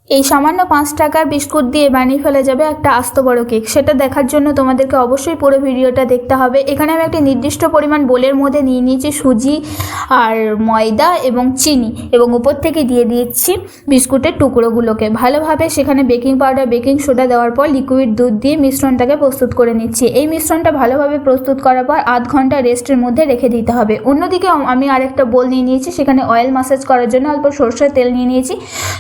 এই সামান্য 5 টাকার বিস্কুট দিয়ে বানিয়ে ফেলা যাবে একটা আস্ত বড় কেক। সেটা দেখার জন্য তোমাদেরকে অবশ্যই পুরো ভিডিওটা দেখতে হবে। এখানে আমি একটা নির্দিষ্ট পরিমাণ বোলের মধ্যে নিয়ে নিয়েছি সুজি আর ময়দা এবং চিনি, এবং উপর থেকে দিয়ে দিচ্ছি বিস্কুটের টুকরোগুলোকে। ভালোভাবে সেখানে বেকিং পাউডার, বেকিং সোডা দেওয়ার পর লিকুইড দুধ দিয়ে মিশ্রণটাকে প্রস্তুত করে নিচ্ছি। এই মিশ্রণটা ভালোভাবে প্রস্তুত করার পর আধ ঘন্টা রেস্টের মধ্যে রেখে দিতে হবে। অন্যদিকে আমি আরেকটা বোল নিয়ে নিয়েছি, সেখানে অয়েল মাসাজ করার জন্য অল্প সরষের তেল নিয়ে নিয়েছি।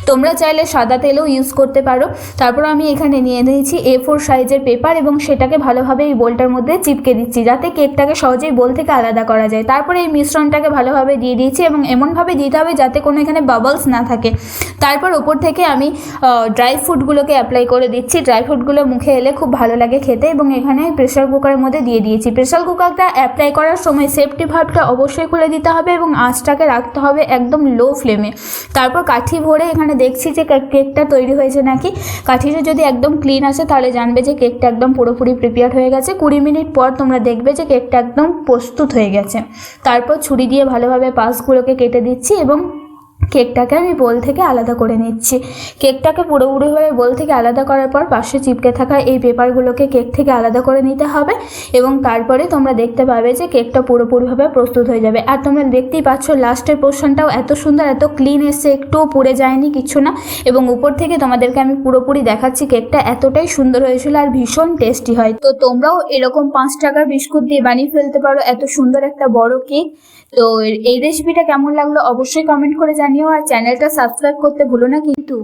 তোমরা চাইলে সাদা তেলও ইউজ করতে পারো। তারপর আমি এখানে নিয়ে নিয়েছি A4 সাইজের পেপার এবং সেটাকে ভালোভাবে এই বোলটার মধ্যে চিপকে দিচ্ছি, যাতে কেকটাকে সহজেই বোল থেকে আলাদা করা যায়। তারপরে এই মিশ্রণটাকে ভালোভাবে দিয়ে দিয়েছি এবং এমনভাবে দিতে হবে যাতে কোনো এখানে বাবলস না থাকে। তারপর ওপর থেকে আমি ড্রাই ফ্রুটগুলোকে অ্যাপ্লাই করে দিচ্ছি। ড্রাই ফ্রুটগুলো মুখে এলে খুব ভালো লাগে খেতে। এবং এখানে প্রেসার কুকারের মধ্যে দিয়ে দিয়েছি। প্রেসার কুকারটা অ্যাপ্লাই করার সময় সেফটি ভাল্বটা অবশ্যই খুলে দিতে হবে এবং আঁচটাকে রাখতে হবে একদম লো ফ্লেমে। তারপর কাঠি ভরে এখানে দেখছি যে কেকটা তৈরি হয়েছে নাকি। কাঠিটা যদি একদম ক্লিন আসে তাহলে জানবে যে কেকটা একদম পুরোপুরি প্রিপেয়ার হয়ে গেছে। 20 মিনিট পর তোমরা দেখবে যে কেকটা একদম প্রস্তুত হয়ে গেছে। তারপর ছুরি দিয়ে ভালোভাবে পাশগুলোকে কেটে দিচ্ছি এবং কেকটাকে আমি বোল থেকে আলাদা করে নিচ্ছি। কেকটাকে পুরোপুরিভাবে বোল থেকে আলাদা করার পর পাশে চিপকে থাকা এই পেপারগুলোকে কেক থেকে আলাদা করে নিতে হবে এবং তারপরে তোমরা দেখতে পাবে যে কেকটা পুরোপুরিভাবে প্রস্তুত হয়ে যাবে। আর তোমরা দেখতেই পাচ্ছ লাস্টের পোর্শনটাও এত সুন্দর, এত ক্লিন এসছে, একটুও পুড়ে যায়নি, কিছু না। এবং উপর থেকে তোমাদেরকে আমি পুরোপুরি দেখাচ্ছি কেকটা এতটাই সুন্দর হয়েছিল আর ভীষণ টেস্টি হয়। তো তোমরাও এরকম 5 টাকার বিস্কুট দিয়ে বানিয়ে ফেলতে পারো এত সুন্দর একটা বড় কেক। তো এই রেসিপিটা কেমন লাগলো অবশ্যই কমেন্ট করে জানিও, আর চ্যানেলটা সাবস্ক্রাইব করতে ভুলো না কিন্তু।